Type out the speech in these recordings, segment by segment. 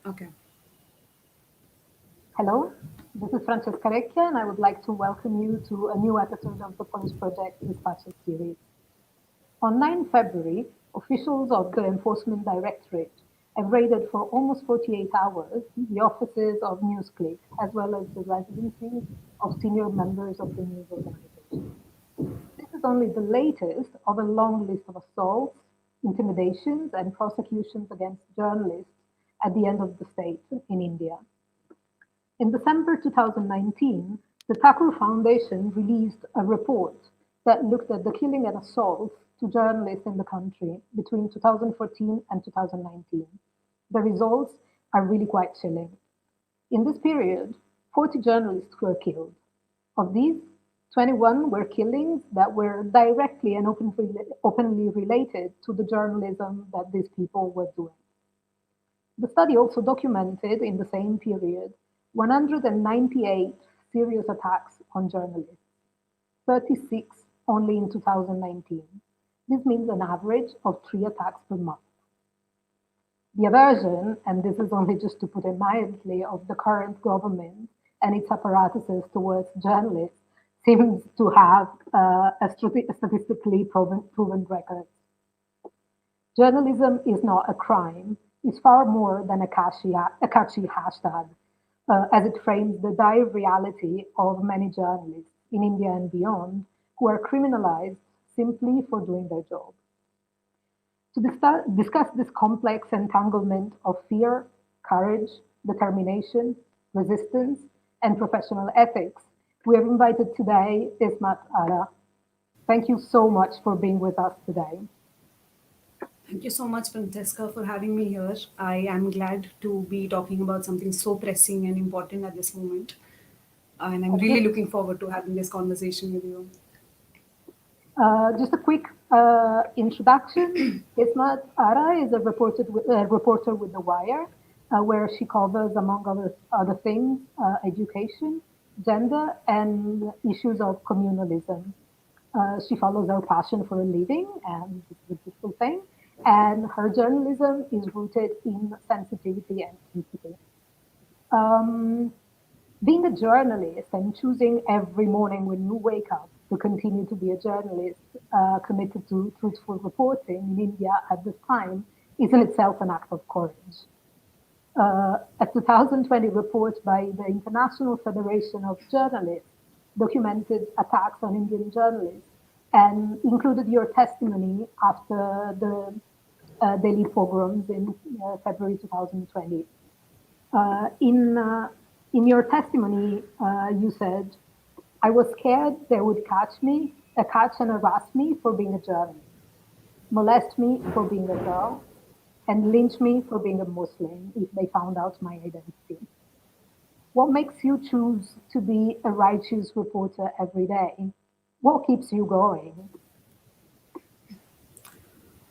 Okay. Hello, this is Francesca Recchia, and I would like to welcome you to a new episode of the Polis Project Dispatches series. On 9 February, officials of the Enforcement Directorate have raided for almost 48 hours the offices of NewsClick, as well as the residencies of senior members of the news organization. This is only the latest of a long list of assaults, intimidations, and prosecutions against journalists at the end of the state in India. In December 2019, the Thakur Foundation released a report that looked at the killing and assaults to journalists in the country between 2014 and 2019. The results are really quite chilling. In this period, 40 journalists were killed. Of these, 21 were killings that were directly and openly related to the journalism that these people were doing. The study also documented in the same period 198 serious attacks on journalists, 36 only in 2019. This means an average of 3 attacks per month. The aversion, and this is only just to put it mildly, of the current government and its apparatuses towards journalists seems to have a statistically proven record. Journalism is not a crime, it's far more than a catchy hashtag, as it frames the dire reality of many journalists in India and beyond who are criminalized simply for doing their job. To discuss this complex entanglement of fear, courage, determination, resistance, and professional ethics, we have invited today Ismat Ara. Thank you so much for being with us today. Thank you so much, Francesca, for having me here. I am glad to be talking about something so pressing and important at this moment. And I'm really Just, looking forward to having this conversation with you. just a quick introduction. Ismat Ara is a reporter with The Wire, where she covers, among other things, education, gender, and issues of communalism. She follows her passion for a living, and this is a beautiful thing. And her journalism is rooted in sensitivity and empathy. Um, Being a journalist and choosing every morning when you wake up to continue to be a journalist committed to truthful reporting in India at this time is in itself an act of courage. A 2020 report by the International Federation of Journalists documented attacks on Indian journalists and included your testimony after the Delhi pogroms in February 2020. Uh, in, uh, in your testimony, you said, I was scared they would catch and harass me for being a journalist, molest me for being a girl, and lynch me for being a Muslim if they found out my identity. What makes you choose to be a righteous reporter every day? What keeps you going?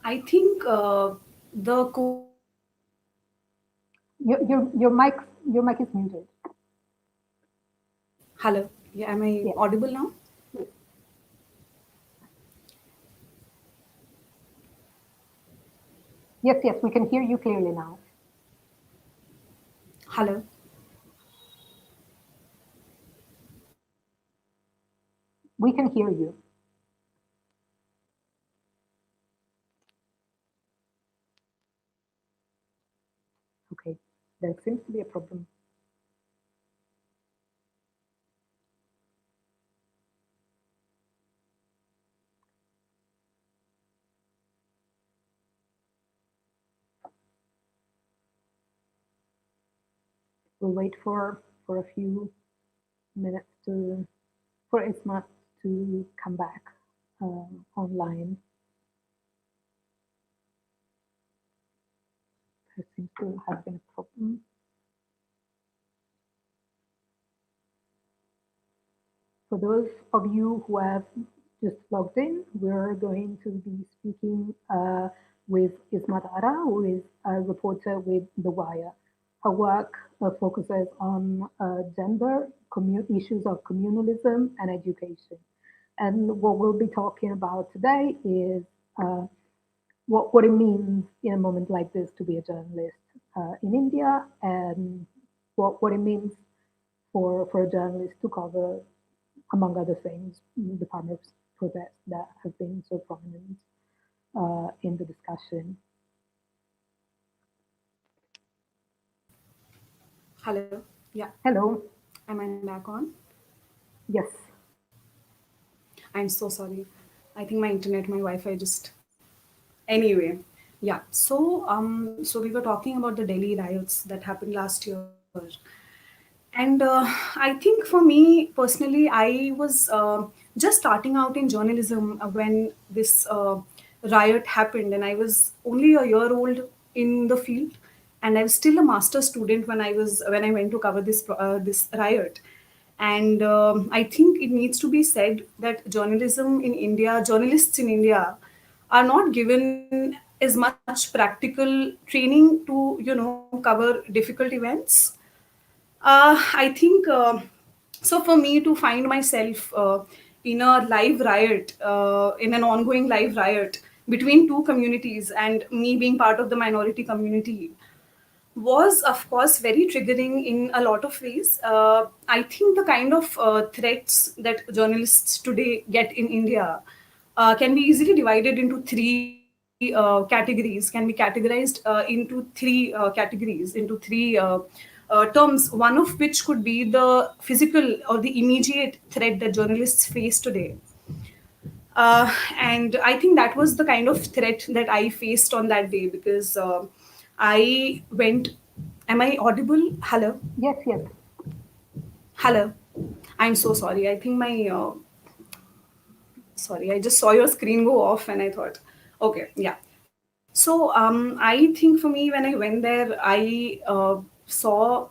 I think the core Your mic is muted. hello. Yeah, am I Yes, audible now? yes, yes. We can hear you clearly now. Hello. We can hear you. Okay, there seems to be a problem. We'll wait for a few minutes to for Ismat to come back online. There seems to have been a problem. For those of you who have just logged in, we're going to be speaking with Ismat Ara, who is a reporter with The Wire. Her work focuses on gender, issues of communalism, and education. And what we'll be talking about today is what it means in a moment like this to be a journalist. in India and what it means for a journalist to cover, among other things, the farmers' protests that have been so prominent in the discussion. Hello. Yeah. Hello. Am I back on? Yes. I'm so sorry. I think my internet, my Wi-Fi just. Anyway, yeah. So we were talking about the Delhi riots that happened last year, and I think for me personally, I was just starting out in journalism when this riot happened, and I was only a year old in the field, and I was still a master student when I went to cover this riot. And I think it needs to be said that journalists in India, are not given as much practical training to cover difficult events. I think so. For me to find myself in a live riot, in an ongoing live riot between two communities, and me being part of the minority community, was, of course, very triggering in a lot of ways. I think the kind of threats that journalists today get in India can be easily divided into three categories, can be categorized into three categories, into three terms, one of which could be the physical or the immediate threat that journalists face today. And I think that was the kind of threat that I faced on that day, because I went. Am I audible? Hello? Yes. Yes. Hello? I'm so sorry. I think my. Sorry, I just saw your screen go off and I thought, okay, yeah. So I think for me, when I went there, I saw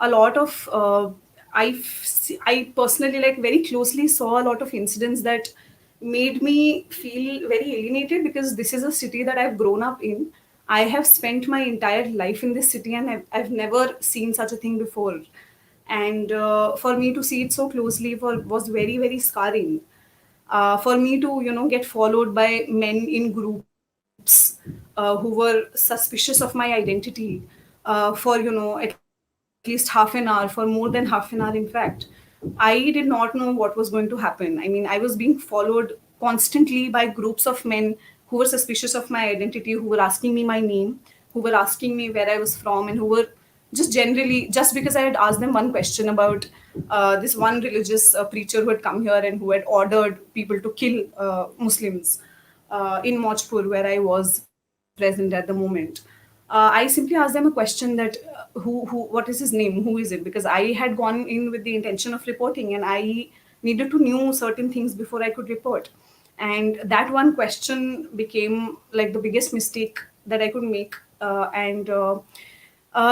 a lot of. I personally, like, very closely saw a lot of incidents that made me feel very alienated, because this is a city that I've grown up in. I have spent my entire life in this city, and I've never seen such a thing before. And for me to see it so closely was very, very scarring. For me to get followed by men in groups who were suspicious of my identity for at least half an hour, for more than half an hour, in fact. I did not know what was going to happen. I mean, I was being followed constantly by groups of men who were suspicious of my identity, who were asking me my name, who were asking me where I was from, and who were just generally, just because I had asked them one question about this one religious preacher who had come here and who had ordered people to kill Muslims in Mojpur, where I was present at the moment. I simply asked them a question that what is his name, who is it? Because I had gone in with the intention of reporting, and I needed to know certain things before I could report. And that one question became like the biggest mistake that I could make. And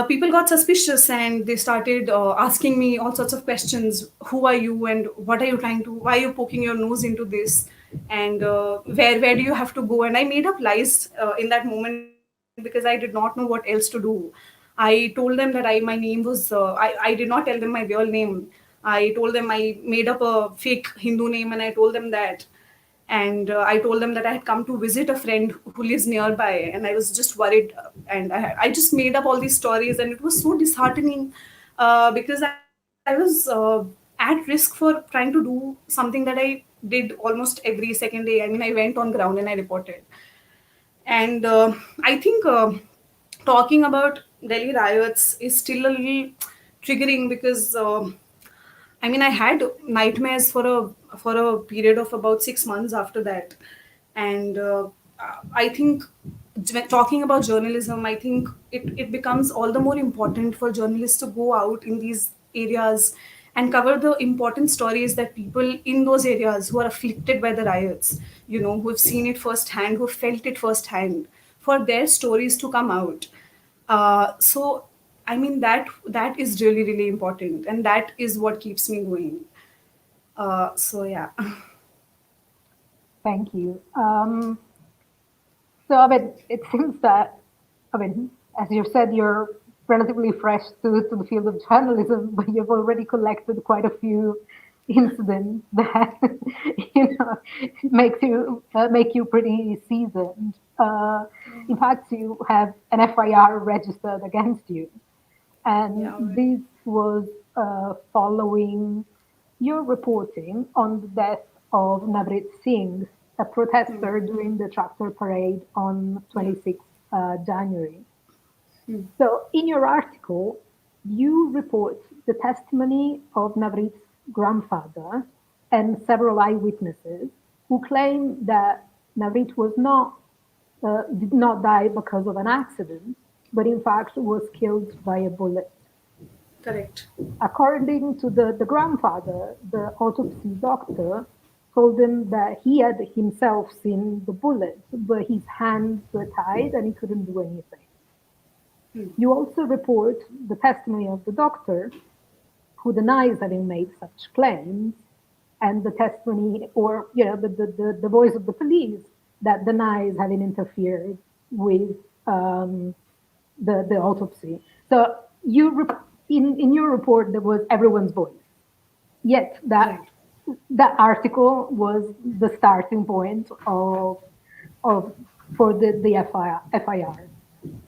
People got suspicious, and they started asking me all sorts of questions. Who are you, and what are you trying to, why are you poking your nose into this, and where do you have to go? And I made up lies in that moment, because I did not know what else to do. I told them that my name was I did not tell them my real name. I told them I made up a fake Hindu name, and I told them that. And I told them that I had come to visit a friend who lives nearby, and I was just worried. And I just made up all these stories, and it was so disheartening, because I was at risk for trying to do something that I did almost every second day. I mean, I went on ground and I reported. And I think talking about Delhi riots is still a little triggering, because I mean, I had nightmares for a period of about 6 months after that. And I think talking about journalism, I think it becomes all the more important for journalists to go out in these areas and cover the important stories that people in those areas who are afflicted by the riots, who have seen it firsthand, who have felt it firsthand, for their stories to come out. So I mean, that is really, really important, and that is what keeps me going. So yeah. Thank you. So, I mean, it seems that, I mean, as you said, you're relatively fresh to the field of journalism, but you've already collected quite a few incidents that make you pretty seasoned. In fact, you have an FIR registered against you, and Yeah, well, this was following your reporting on the death of Navrit Singh, a protester during the tractor parade on yeah. 26 January. So, in your article, you report the testimony of Navrit's grandfather and several eyewitnesses who claim that Navrit did not die because of an accident, but in fact was killed by a bullet. Correct. According to the grandfather, the autopsy doctor told him that he had himself seen the bullet, but his hands were tied and he couldn't do anything. You also report the testimony of the doctor who denies having made such claims, and the testimony, or the voice of the police that denies having interfered with the autopsy. So in your report there was everyone's voice. Yet Right. that article was the starting point of for the FIR.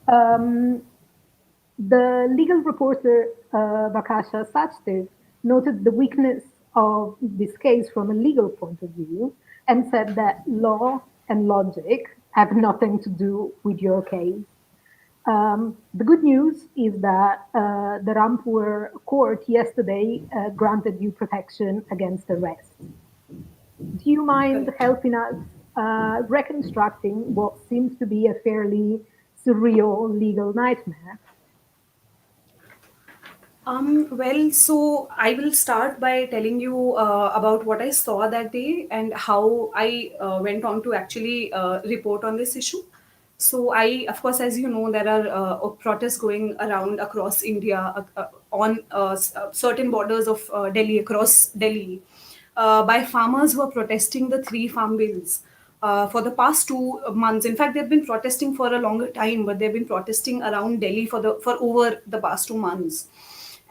Um, the legal reporter Vakasha Sachdev noted the weakness of this case from a legal point of view and said that law and logic have nothing to do with your case. The good news is that the Rampur court yesterday granted you protection against arrest. Do you mind Correct. helping us reconstructing what seems to be a fairly surreal legal nightmare? Well, so I will start by telling you about what I saw that day and how I went on to actually report on this issue. So of course, as you know, there are protests going around across India on certain borders of Delhi, across Delhi, by farmers who are protesting the three farm bills. For the past 2 months, in fact, they've been protesting for a longer time, but they've been protesting around Delhi for over the past 2 months.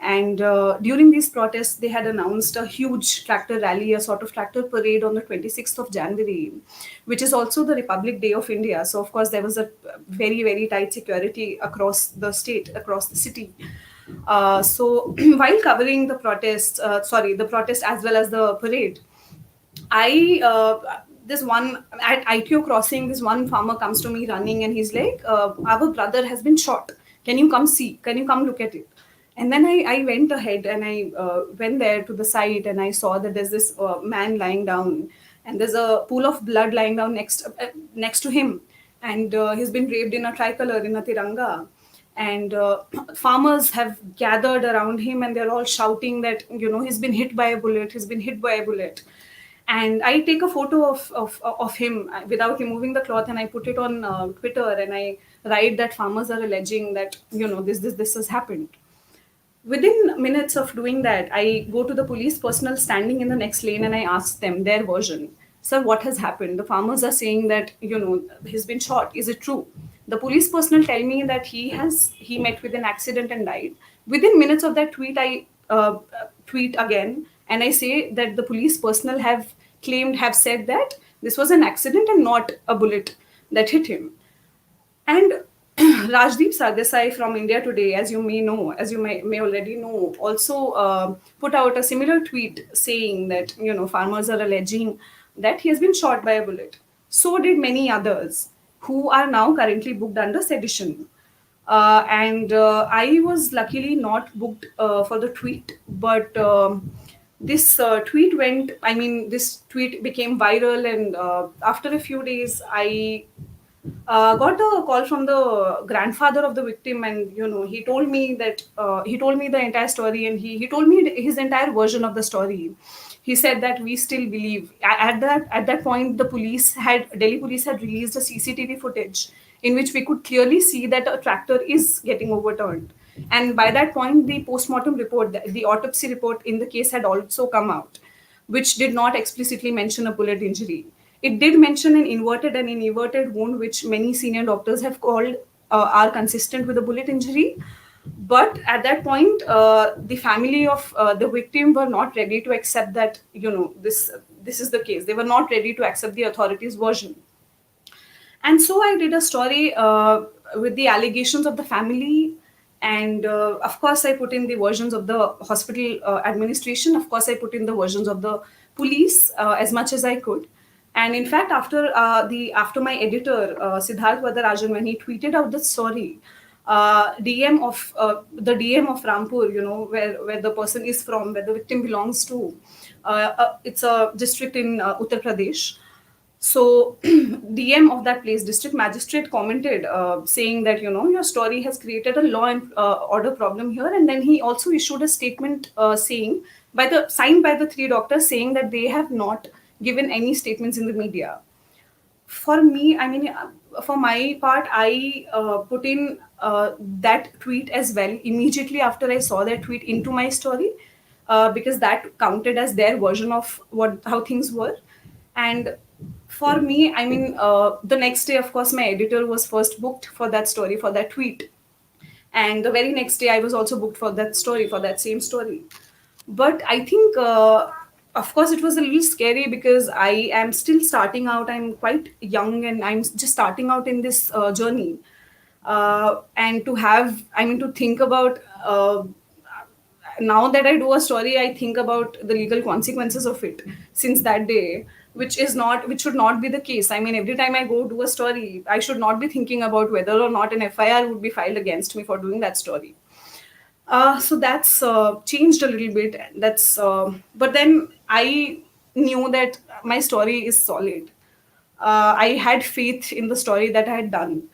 And during these protests, they had announced a huge tractor rally, a sort of tractor parade on the 26th of January, which is also the Republic Day of India. So, of course, there was a very, very tight security across the state, across the city. So, while covering the the protest as well as the parade, I this one at ITO crossing, this one farmer comes to me running and he's like, "Our brother has been shot. Can you come see? Can you come look at it?" And then I went ahead and I went there to the site and I saw that there's this man lying down and there's a pool of blood lying down next to him, and he's been draped in a tricolor, in a tiranga, and farmers have gathered around him and they're all shouting that he's been hit by a bullet, he's been hit by a bullet. And I take a photo of him without removing the cloth and I put it on Twitter, and I write that farmers are alleging that this has happened. Within minutes of doing that, I go to the police personnel standing in the next lane and I ask them their version. Sir, what has happened? The farmers are saying that he's been shot. Is it true? The police personnel tell me that he met with an accident and died. Within minutes of that tweet, I tweet again and I say that the police personnel have said that this was an accident and not a bullet that hit him. And Rajdeep Sardesai from India Today, as you may know, as you may already know, also put out a similar tweet saying that farmers are alleging that he has been shot by a bullet. So did many others who are now currently booked under sedition. And I was luckily not booked for the tweet, but this tweet went. I mean, this tweet became viral, and after a few days, I got a call from the grandfather of the victim, and he told me the entire story, and he told me his entire version of the story. He said that we still believe at that point the Delhi police had released a CCTV footage in which we could clearly see that a tractor is getting overturned, and by that point the postmortem report, the autopsy report in the case had also come out, which did not explicitly mention a bullet injury. It did mention an inverted wound, which many senior doctors have called are consistent with a bullet injury. But at that point, the family of the victim were not ready to accept that, this is the case. They were not ready to accept the authorities' version. And so I did a story with the allegations of the family. And of course, I put in the versions of the hospital administration. Of course, I put in the versions of the police as much as I could. And in fact, after my editor, Siddharth Vadarajan, when he tweeted out the story, the DM of Rampur, where the person is from, where the victim belongs to, it's a district in Uttar Pradesh. So, DM of that place, district magistrate, commented saying that, your story has created a law and order problem here. And then he also issued a statement saying, signed by the three doctors, saying that they have not given any statements in the media. For me, I mean, for my part, I put in that tweet as well immediately after I saw that tweet into my story, because that counted as their version of what how things were. And for me, I mean, the next day, of course, my editor was first booked for that story, for that tweet. And the very next day, I was also booked for that story, for that same story. But I think, of course, it was a little scary because I am still starting out. I'm quite young and I'm just starting out in this journey. And to have, I mean, to think about, now that I do a story, I think about the legal consequences of it since that day, which should not be the case. I mean, every time I go do a story, I should not be thinking about whether or not an FIR would be filed against me for doing that story. So that's changed a little bit. But then I knew that my story is solid. I had faith in the story that I had done,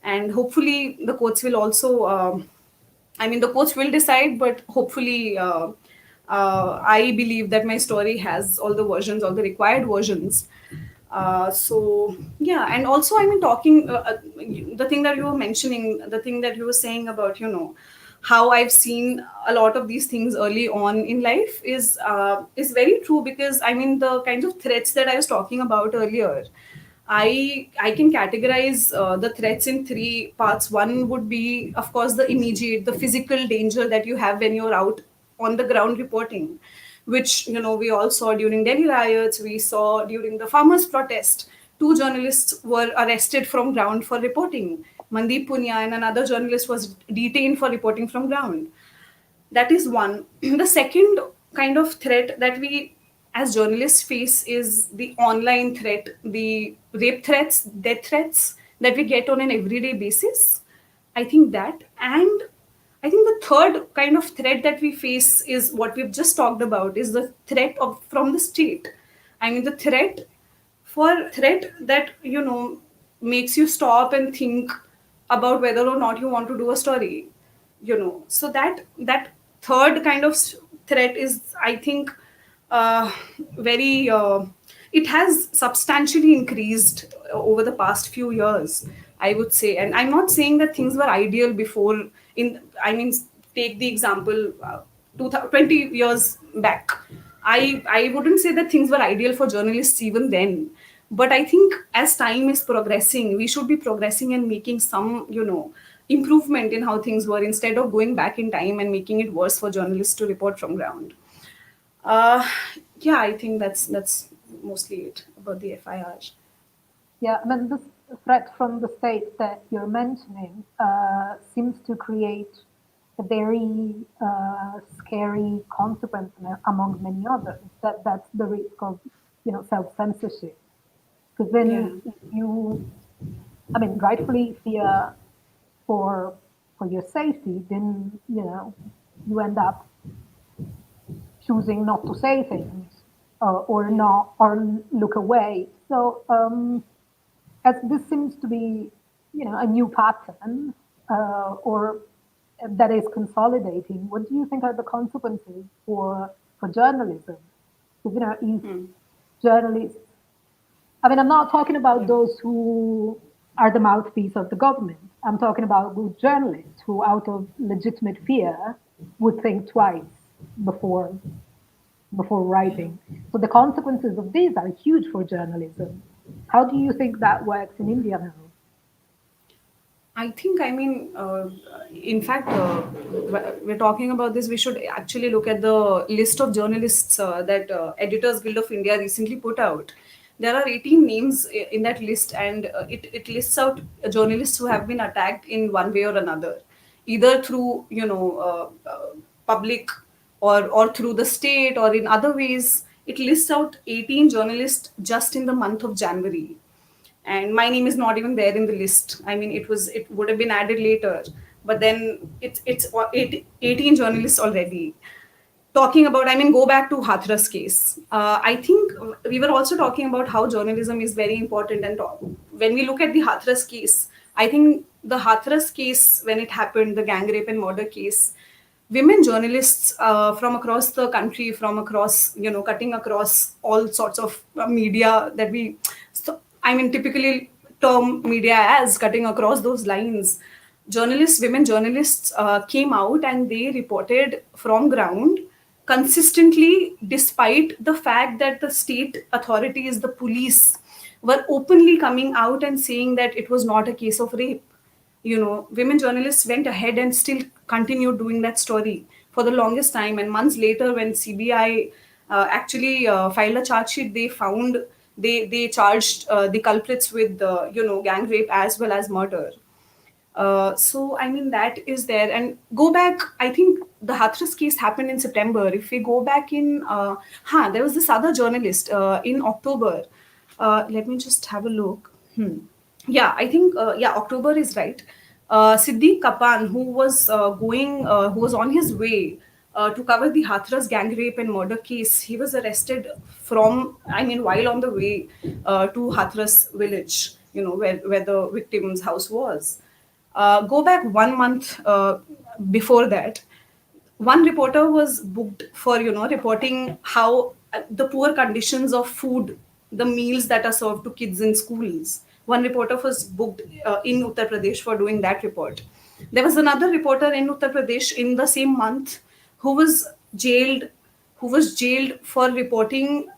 and hopefully the courts will also. I mean, the courts will decide, but hopefully, I believe that my story has all the versions, all the required versions. So yeah, and also, I mean, the thing that you were mentioning, the thing that you were saying about, how I've seen a lot of these things early on in life is very true, because I mean, the kinds of threats that I was talking about earlier, I can categorize the threats in three parts. One would be, of course, the immediate, the physical danger that you have when you're out on the ground reporting, which, we all saw during Delhi riots. We saw during the farmers' protest. Two journalists were arrested from ground for reporting. Mandeep Punia and another journalist was detained for reporting from ground. That is one. The second kind of threat that we as journalists face is the online threat, the rape threats, death threats that we get on an everyday basis. I think that. And I think the third kind of threat that we face is what we've just talked about, is the threat from the state. I mean, the threat that, makes you stop and think about whether or not you want to do a story. So that third kind of threat is, I think, uh, very it has substantially increased over the past few years, I would say. And I'm not saying that things were ideal before. In I mean, take the example, 20 years back, I wouldn't say that things were ideal for journalists even then. But I think as time is progressing, we should be progressing and making some, improvement in how things were, instead of going back in time and making it worse for journalists to report from ground. Uh, yeah, I think that's mostly it about the FIR. Yeah, I mean, this threat from the state that you're mentioning seems to create a very scary consequence among many others. That's the risk of, self-censorship. Because Yeah. then you, I mean, rightfully fear for your safety, then you end up choosing not to say things or Yeah. not or look away. So as this seems to be, a new pattern or that is consolidating, what do you think are the consequences for journalism? Because if journalists, I mean, I'm not talking about Yeah. those who are the mouthpiece of the government. I'm talking about good journalists who, out of legitimate fear, would think twice before writing. So the consequences of these are huge for journalism. How do you think that works in India now? I think, in fact, we're talking about this. We should actually look at the list of journalists that Editors Guild of India recently put out. There are 18 names in that list, and it lists out journalists who have been attacked in one way or another, either through, public, or through the state, or in other ways. It lists out 18 journalists just in the month of January, and my name is not even there in the list. I mean, it would have been added later, but then it's 18 journalists already. Talking about, I mean, go back to Hathras case. I think we were also talking about how journalism is very important, and when we look at the Hathras case, I think the Hathras case, when it happened, the gang rape and murder case, women journalists from across the country, from across, cutting across all sorts of media that we, so, I mean, typically term media as cutting across those lines. Women journalists came out and they reported from ground consistently, despite the fact that the state authorities, the police, were openly coming out and saying that it was not a case of rape. Women journalists went ahead and still continued doing that story for the longest time. And months later, when CBI actually filed a charge sheet, they charged the culprits with gang rape as well as murder. So I mean, that is there. And go back, I think the Hathras case happened in September. If we go back in, there was this other journalist in October. Let me just have a look. Yeah, I think October is right. Siddiq Kapan, who was on his way to cover the Hathras gang rape and murder case. He was arrested while on the way to Hathras village, where the victim's house was. Go back 1 month before that, one reporter was booked for reporting how the poor conditions of food, the meals that are served to kids in schools. One reporter was booked in Uttar Pradesh for doing that report. There was another reporter in Uttar Pradesh in the same month who was jailed for reporting,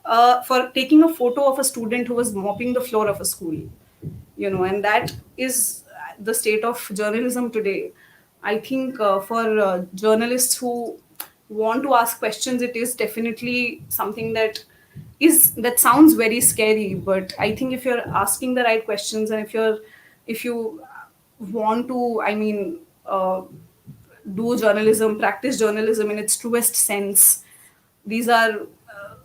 for taking a photo of a student who was mopping the floor of a school. And that is the state of journalism today. I think for journalists who want to ask questions, it is definitely something that sounds very scary. But I think if you're asking the right questions, and if you want to, do journalism, practice journalism in its truest sense, these are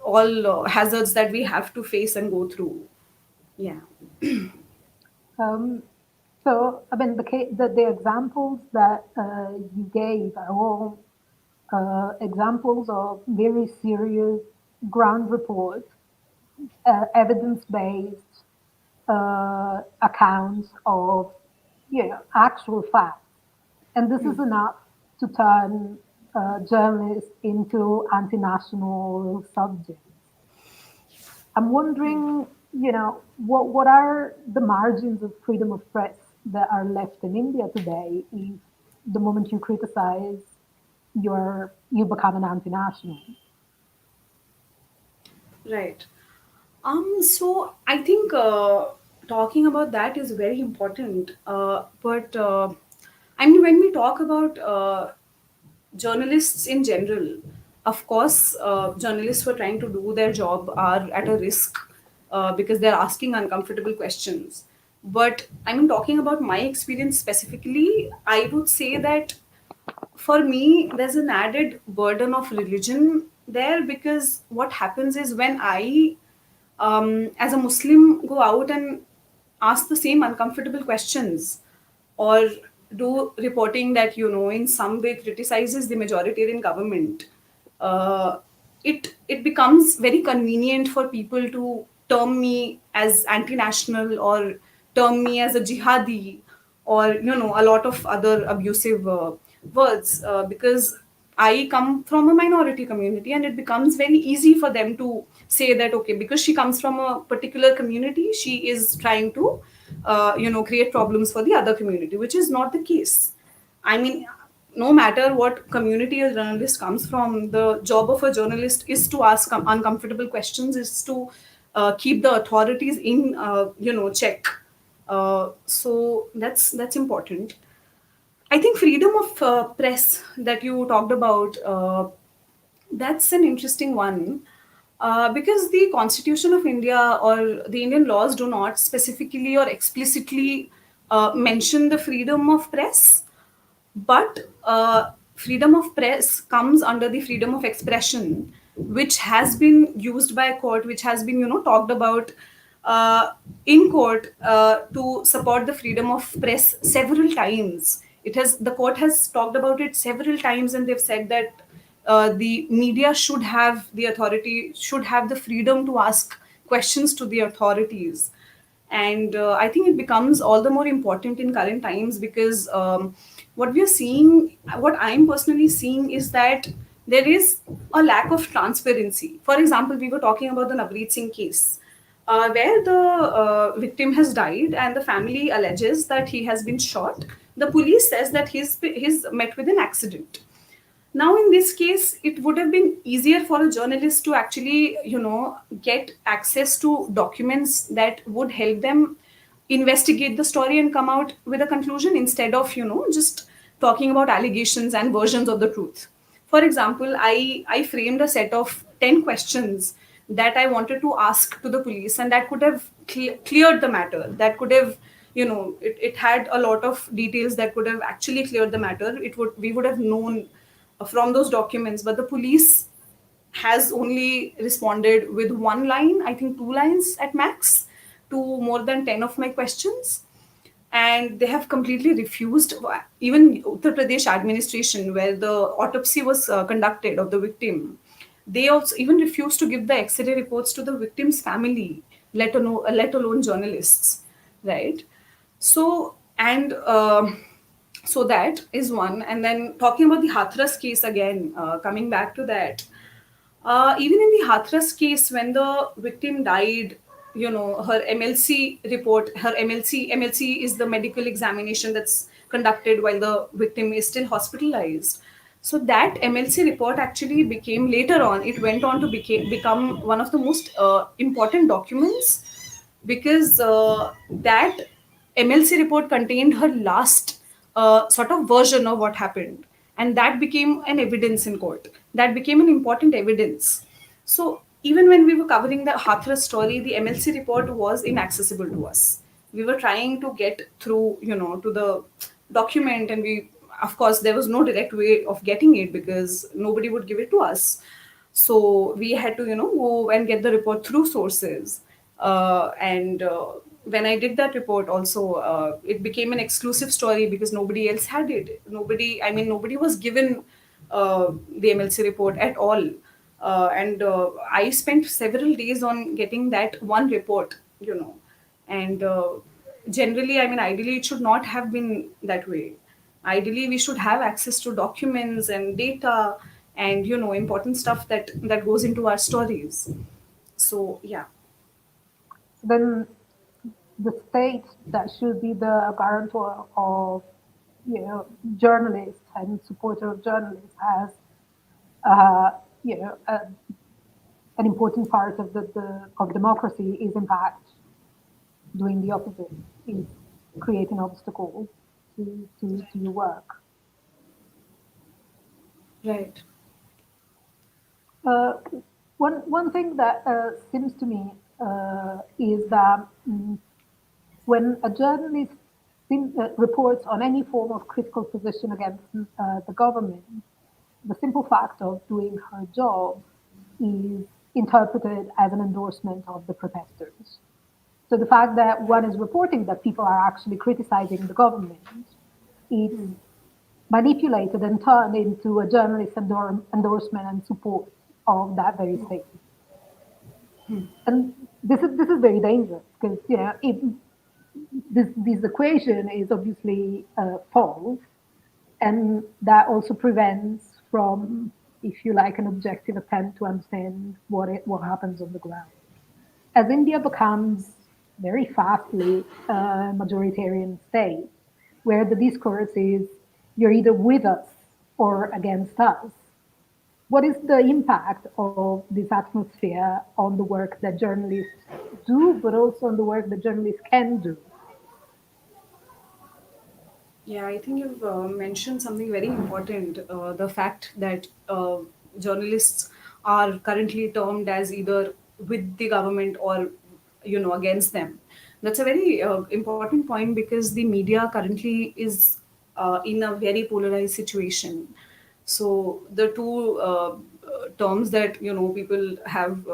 all hazards that we have to face and go through. Yeah. Um, so, I mean, the examples that you gave are all examples of very serious ground reports, evidence-based accounts of, actual facts. And this is enough to turn journalists into anti-national subjects. I'm wondering, what are the margins of freedom of press that are left in India today if the moment you criticize, you become an anti-national? Right. So I think talking about that is very important. But when we talk about journalists in general, of course, journalists who are trying to do their job are at a risk because they're asking uncomfortable questions. But talking about my experience specifically, I would say that for me, there's an added burden of religion there, because what happens is when I, as a Muslim, go out and ask the same uncomfortable questions, or do reporting that, in some way criticizes the majoritarian government, uh, it becomes very convenient for people to term me as anti-national, or term me as a jihadi, or a lot of other abusive words, because I come from a minority community, and it becomes very easy for them to say that, okay, because she comes from a particular community, she is trying to create problems for the other community, which is not the case. I mean, no matter what community a journalist comes from, the job of a journalist is to ask uncomfortable questions, is to keep the authorities in check. So that's important. I think freedom of press that you talked about, that's an interesting one, because the Constitution of India or the Indian laws do not specifically or explicitly mention the freedom of press, but freedom of press comes under the freedom of expression, which has been used by a court, which has been talked about uh, in court to support the freedom of press several times. The court has talked about it several times, and they've said that the media should have the authority, should have the freedom to ask questions to the authorities. And I think it becomes all the more important in current times because what we are seeing, what I'm personally seeing, is that there is a lack of transparency. For example, we were talking about the Navreet Singh case, where the victim has died and the family alleges that he has been shot. The police says that he's met with an accident. Now, in this case, it would have been easier for a journalist to actually, get access to documents that would help them investigate the story and come out with a conclusion instead of, just talking about allegations and versions of the truth. For example, I framed a set of 10 questions that I wanted to ask to the police, and that could have cleared the matter. That could have, it had a lot of details that could have actually cleared the matter. We would have known from those documents, but the police has only responded with one line, I think 2 lines at max, to more than 10 of my questions. And they have completely refused. Even Uttar Pradesh administration, where the autopsy was conducted of the victim, they also even refused to give the X-ray reports to the victim's family, let alone journalists, right? So, and so that is one. And then talking about the Hathras case again, coming back to that, even in the Hathras case, when the victim died, her MLC report, her MLC is the medical examination that's conducted while the victim is still hospitalized. So that MLC report actually became, later on, it went on to become one of the most important documents, because that MLC report contained her last sort of version of what happened, and that became an evidence in court. That became an important evidence. So even when we were covering the Hathras story, the MLC report was inaccessible to us. We were trying to get through, to the document, and of course, there was no direct way of getting it because nobody would give it to us. So we had to, go and get the report through sources. And when I did that report, also, it became an exclusive story because nobody else had it. Nobody was given the MLC report at all. And I spent several days on getting that one report, and generally, ideally, it should not have been that way. Ideally, we should have access to documents and data and, important stuff that goes into our stories. So, yeah. Then the state that should be the guarantor of, journalists and supporter of journalists has, uh, you know, a, an important part of of democracy is in fact doing the opposite, is creating obstacles to your work. Right. Uh, one thing that seems to me is that when a journalist reports on any form of critical position against the government, the simple fact of doing her job is interpreted as an endorsement of the protesters. So the fact that one is reporting that people are actually criticizing the government, it's manipulated and turned into a journalist endorsement and support of that very state. And this is very dangerous because if this equation is obviously false, and that also prevents from, if you like, an objective attempt to understand what happens on the ground. As India becomes very fastly a majoritarian state, where the discourse is you're either with us or against us, what is the impact of this atmosphere on the work that journalists do, but also on the work that journalists can do? Yeah, I think you've mentioned something very important. The fact that journalists are currently termed as either with the government or, against them. That's a very important point because the media currently is in a very polarized situation. So the two terms that people have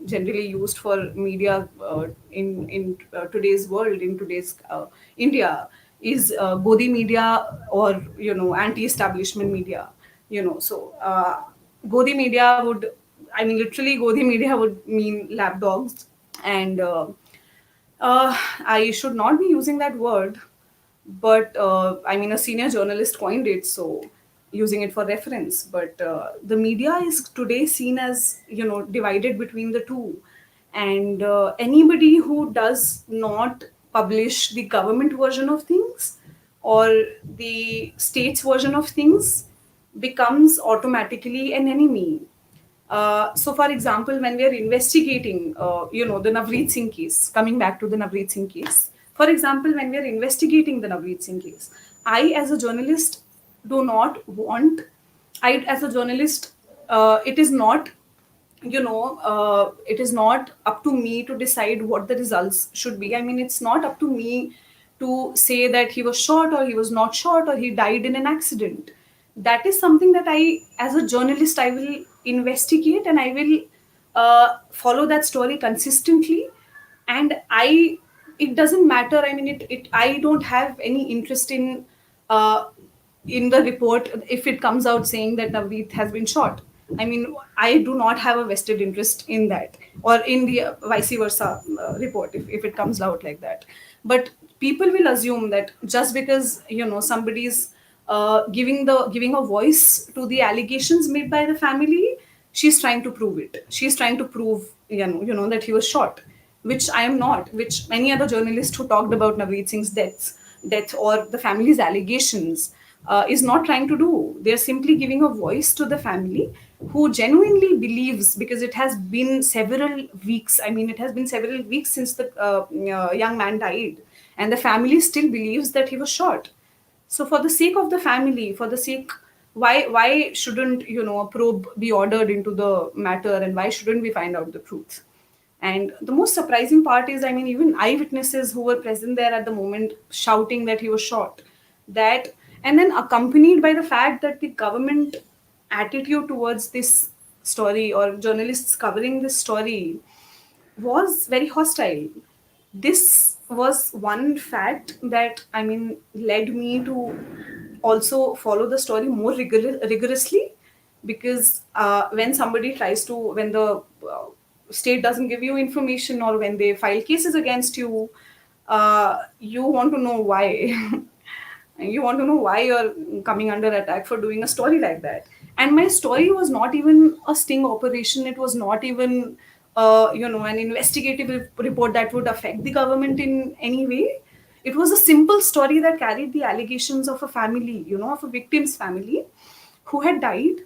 generally used for media in today's world, in today's India, is Godi media or anti-establishment media. Godi media would, I mean, literally Godi media would mean lapdogs, and I should not be using that word, but I mean, a senior journalist coined it, so using it for reference. But the media is today seen as divided between the two, and anybody who does not publish the government version of things or the state's version of things becomes automatically an enemy. So, for example, when we are investigating, the Navreet Singh case, coming back to the Navreet Singh case, for example, when we are investigating the Navreet Singh case, I, as a journalist, do not want, I, as a journalist, it is not it is not up to me to decide what the results should be. I mean, it's not up to me to say that he was shot or he was not shot or he died in an accident. That is something that I, as a journalist, I will investigate, and I will follow that story consistently. And it doesn't matter. I mean, I don't have any interest uh, in the report if it comes out saying that Navdeep has been shot. I mean, I do not have a vested interest in that, or in the vice versa report if it comes out like that. But people will assume that just because somebody's giving a voice to the allegations made by the family, she's trying to prove it. She's trying to prove that he was shot, which I am not, which many other journalists who talked about Navreet Singh's death or the family's allegations is not trying to do. They're simply giving a voice to the family who genuinely believes, because it has been several weeks. I mean, it has been several weeks since the young man died, and the family still believes that he was shot. So, for the sake of the family, for the sake, why shouldn't a probe be ordered into the matter, and why shouldn't we find out the truth? And the most surprising part is, I mean, even eyewitnesses who were present there at the moment shouting that he was shot. That, and then accompanied by the fact that the government attitude towards this story, or journalists covering this story, was very hostile. This was one fact that, I mean, led me to also follow the story more rigorously, because when somebody tries to, when the state doesn't give you information, or when they file cases against you, you want to know why. You want to know why you're coming under attack for doing a story like that. And my story was not even a sting operation. It was not even an investigative report that would affect the government in any way. It was a simple story that carried the allegations of a family, of a victim's family who had died.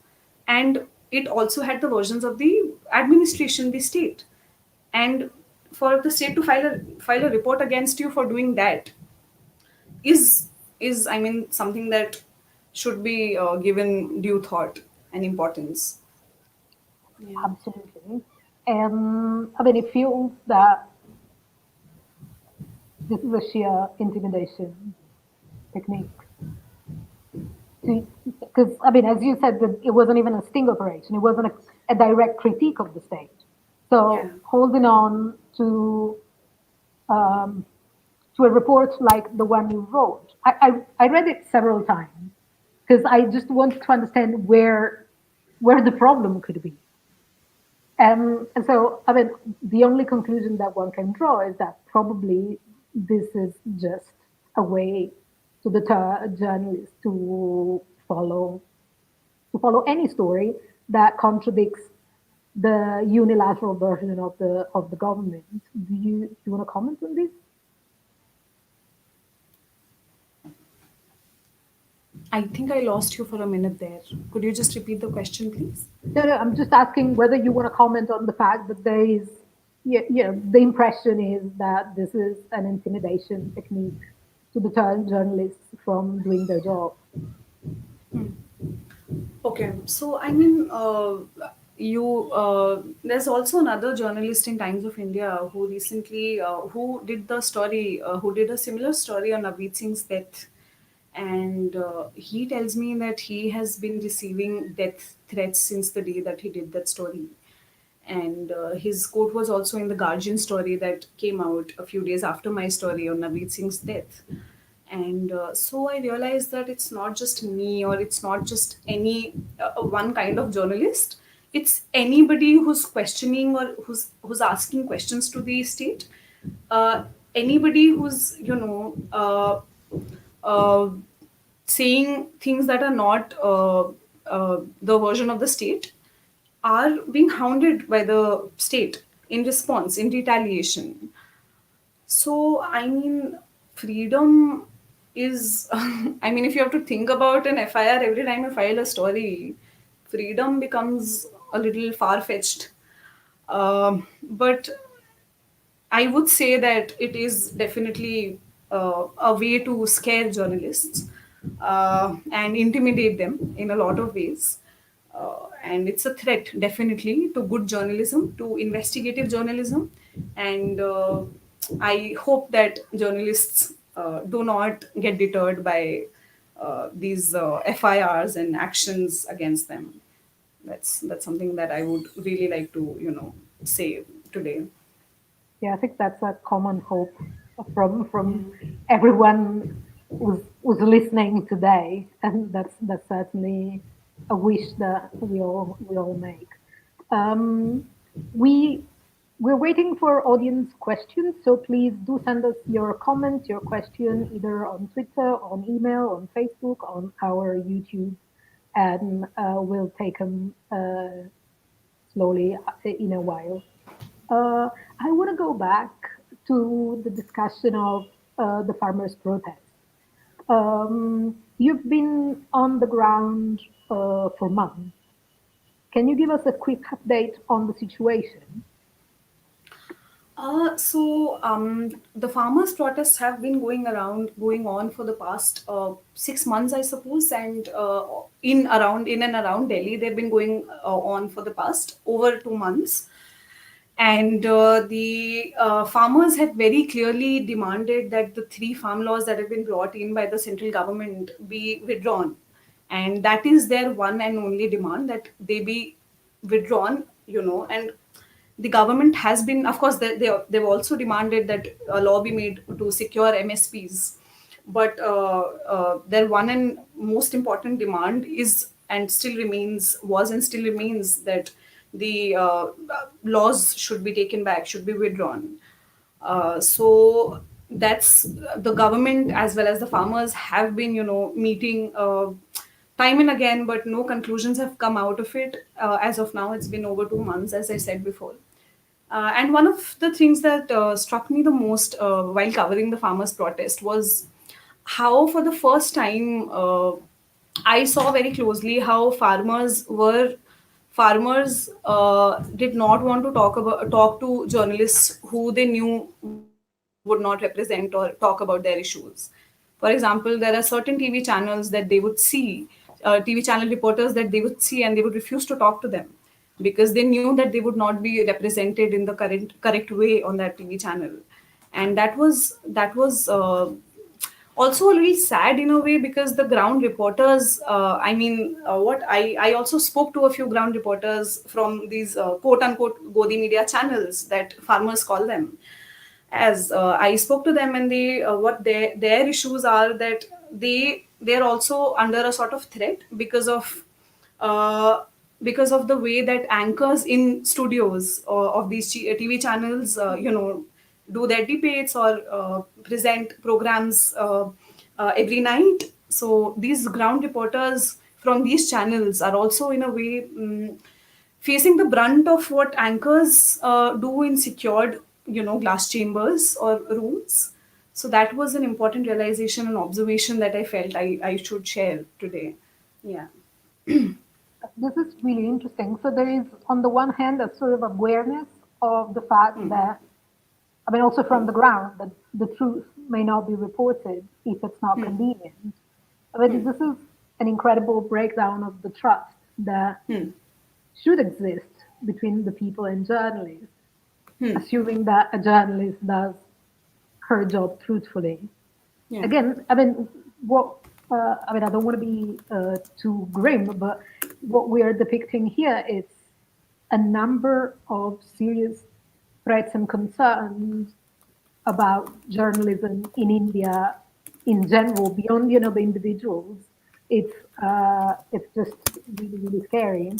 And it also had the versions of the administration, the state. And for the state to file a report against you for doing that is is, I mean, something that should be given due thought and importance. Yeah. Absolutely. I mean, it feels that this is a sheer intimidation technique. Because, I mean, as you said, that it wasn't even a sting operation. It wasn't a direct critique of the state. Yeah. So holding on um, to a report like the one you wrote, I read it several times because I just wanted to understand where the problem could be. And so, I mean, the only conclusion that one can draw is that probably this is just a way to deter journalists follow to follow any story that contradicts the unilateral version of the government. Do you want to comment on this? I think I lost you for a minute there. Could you just repeat the question, please? No, no, I'm just asking whether you want to comment on the fact that there is, the impression is that this is an intimidation technique to deter journalists from doing their job. Okay, so I mean, you there's also another journalist in Times of India who recently who did the story, who did a similar story on Navdeep Singh's death, and he tells me that he has been receiving death threats since the day that he did that story. And his quote was also in the Guardian story that came out a few days after my story on Navdeep Singh's death. And so I realized that it's not just me, or it's not just any one kind of journalist. It's anybody who's questioning, or who's asking questions to the state. Uh, Anybody who's uh, saying things that are not the version of the state are being hounded by the state in response, in retaliation. So, I mean, freedom is, I mean, if you have to think about an FIR every time you file a story, freedom becomes a little far fetched. But I would say that it is definitely a way to scare journalists and intimidate them in a lot of ways. And it's a threat, definitely, to good journalism, to investigative journalism. And I hope that journalists do not get deterred by these FIRs and actions against them. That's something that I would really like to, say today. Yeah, I think that's a common hope from everyone who's listening today, and that's certainly a wish that we all make. Um, we we're waiting for audience questions, so please do send us your comments, your question, either on Twitter, on email, on Facebook, on our YouTube, and we'll take them slowly in a while. Uh, I want to go back to the discussion of the farmers' protest. You've been on the ground for months. Can you give us a quick update on the situation? The farmers' protests have been going on for the past 6 months, I suppose, and in and around Delhi, they've been going on for the past over 2 months. And the farmers have very clearly demanded that the three farm laws that have been brought in by the central government be withdrawn. And that is their one and only demand, that they be withdrawn, and the government has been, of course, they've also demanded that a law be made to secure MSPs. But their one and most important demand is, and still remains, was and still remains, that the laws should be taken back, should be withdrawn. So that's the government as well as the farmers have been, meeting time and again, but no conclusions have come out of it. As of now, it's been over 2 months, as I said before. And one of the things that struck me the most while covering the farmers' protest was how, for the first time, I saw very closely how farmers did not want to talk to journalists who they knew would not represent or talk about their issues. For example, there are certain TV channels that they would see, TV channel reporters that they would see, and they would refuse to talk to them because they knew that they would not be represented in the correct way on that TV channel. And that was also a little sad in a way, because the ground reporters, what I also spoke to a few ground reporters from these quote unquote Godi media channels that farmers call them. As I spoke to them, and they what their issues are, that they're also under a sort of threat uh, because of the way that anchors in studios of these TV channels, do their debates or present programs every night. So these ground reporters from these channels are also, in a way, facing the brunt of what anchors do in secured, glass chambers or rooms. So that was an important realization and observation that I felt I should share today. Yeah. This is really interesting. So there is, on the one hand, a sort of awareness of the fact that I mean, also from the ground, that the truth may not be reported if it's not convenient. I mean, this is an incredible breakdown of the trust that should exist between the people and journalists, assuming that a journalist does her job truthfully. Yeah. Again, I mean, what I mean, I don't want to be too grim, but what we are depicting here is a number of serious threats and concerns about journalism in India in general, beyond the individuals. It's just really really scary.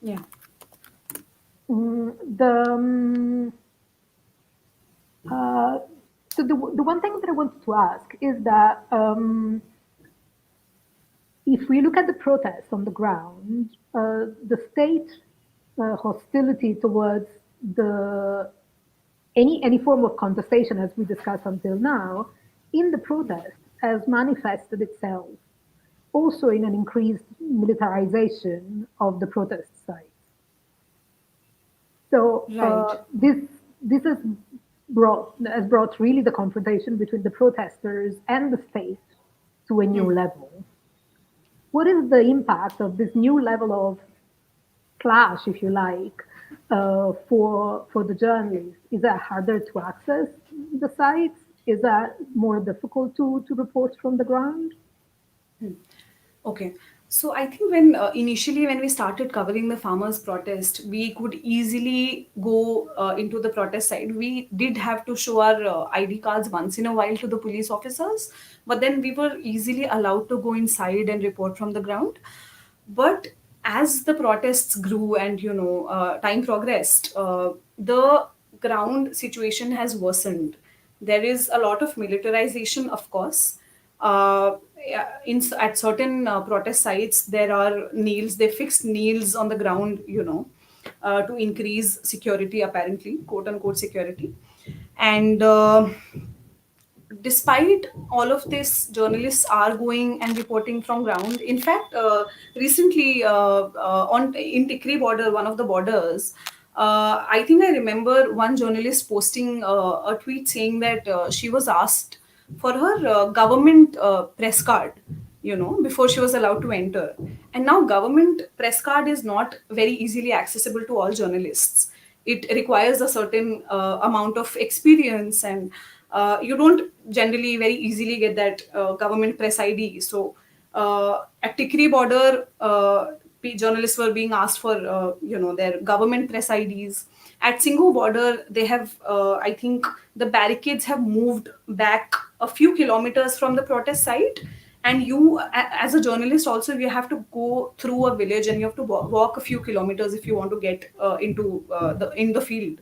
Yeah. The uh, so the one thing that I wanted to ask is that if we look at the protests on the ground, the state hostility towards the any form of contestation, as we discussed until now, in the protest has manifested itself also in an increased militarization of the protest sites. So Right. this has brought really the confrontation between the protesters and the state to a new level. What is the impact of this new level of clash, if you like, for the journalists? Is that harder to access the sites? Is that more difficult to report from the ground? Okay. So I think when initially when we started covering the farmers' protest, we could easily go into the protest side. We did have to show our ID cards once in a while to the police officers, but then we were easily allowed to go inside and report from the ground. But as the protests grew and time progressed, the ground situation has worsened. There is a lot of militarization, of course. Yeah, at certain protest sites, there are nails. They fixed nails on the ground, to increase security, apparently, quote unquote security. And despite all of this, journalists are going and reporting from ground. In fact, recently on in Tikri border, one of the borders, I think I remember one journalist posting a tweet saying that she was asked for her government press card, before she was allowed to enter. And now government press card is not very easily accessible to all journalists. It requires a certain amount of experience, and you don't generally very easily get that government press ID. So at Tikri border, journalists were being asked for their government press IDs. At Singhu border, they have I think the barricades have moved back a few kilometers from the protest site, and as a journalist also, you have to go through a village and you have to walk a few kilometers if you want to get into the in the field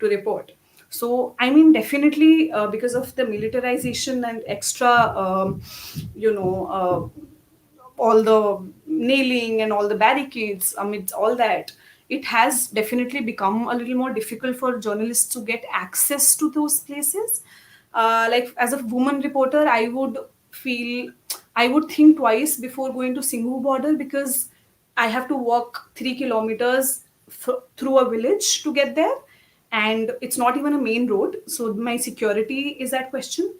to report. So I mean, definitely because of the militarization and extra you know all the nailing and all the barricades, amidst all that, it has definitely become a little more difficult for journalists to get access to those places. Like as a woman reporter, I would think twice before going to Singhu border, because I have to walk 3 kilometers through a village to get there, and it's not even a main road, so my security is at question.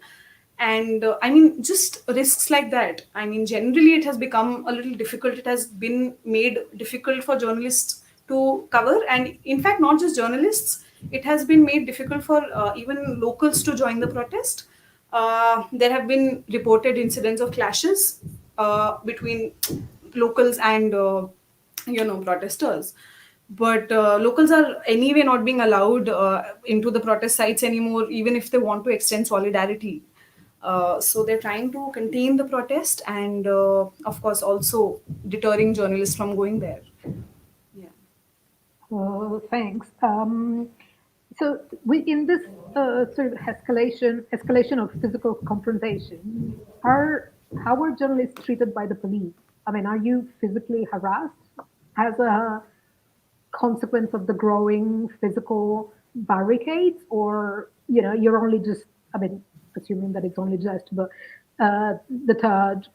And I mean, just risks like that, I mean, generally it has become a little difficult. It has been made difficult for journalists to cover, and in fact not just journalists, it has been made difficult for even locals to join the protest. There have been reported incidents of clashes between locals and protesters. But locals are anyway not being allowed into the protest sites anymore, even if they want to extend solidarity. So they're trying to contain the protest, and of course also deterring journalists from going there. Yeah. Thanks. So in this sort of escalation of physical confrontation, are how are journalists treated by the police? I mean, are you physically harassed as a consequence of the growing physical barricades, or you're only just, I mean, assuming that it's only just, but deterred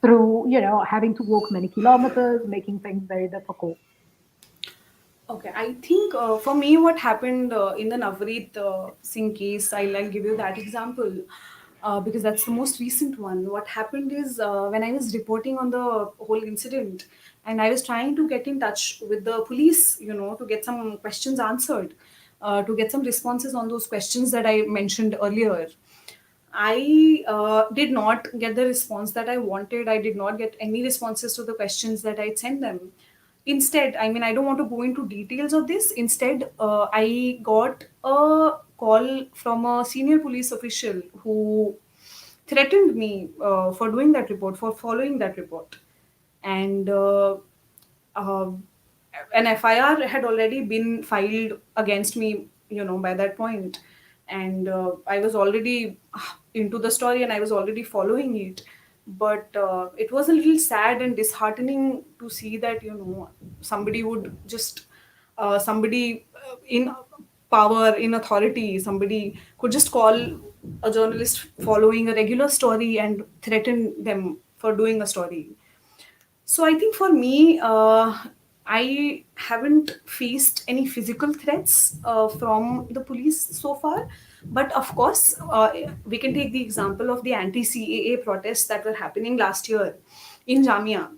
through having to walk many kilometers, making things very difficult? Okay, I think for me, what happened in the Navreet Singh case, I'll give you that example because that's the most recent one. What happened is when I was reporting on the whole incident and I was trying to get in touch with the police, to get some questions answered, to get some responses on those questions that I mentioned earlier. I did not get the response that I wanted. I did not get any responses to the questions that I sent them. Instead, I mean, I don't want to go into details of this. Instead, I got a call from a senior police official who threatened me for doing that report, for following that report. And uh, an FIR had already been filed against me, by that point. And I was already into the story and I was already following it. But it was a little sad and disheartening to see that, somebody would just, somebody in power, in authority, somebody could just call a journalist following a regular story and threaten them for doing a story. So I think for me, I haven't faced any physical threats from the police so far. But of course, we can take the example of the anti-CAA protests that were happening last year in Jamia.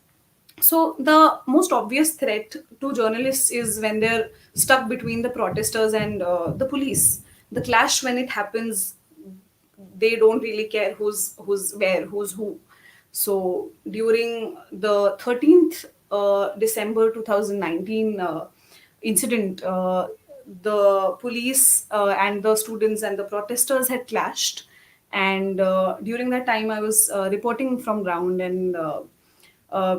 So the most obvious threat to journalists is when they're stuck between the protesters and the police. The clash, when it happens, they don't really care who's where, who's who. So during the 13th December 2019 incident, the police and the students and the protesters had clashed. And during that time, I was reporting from ground, and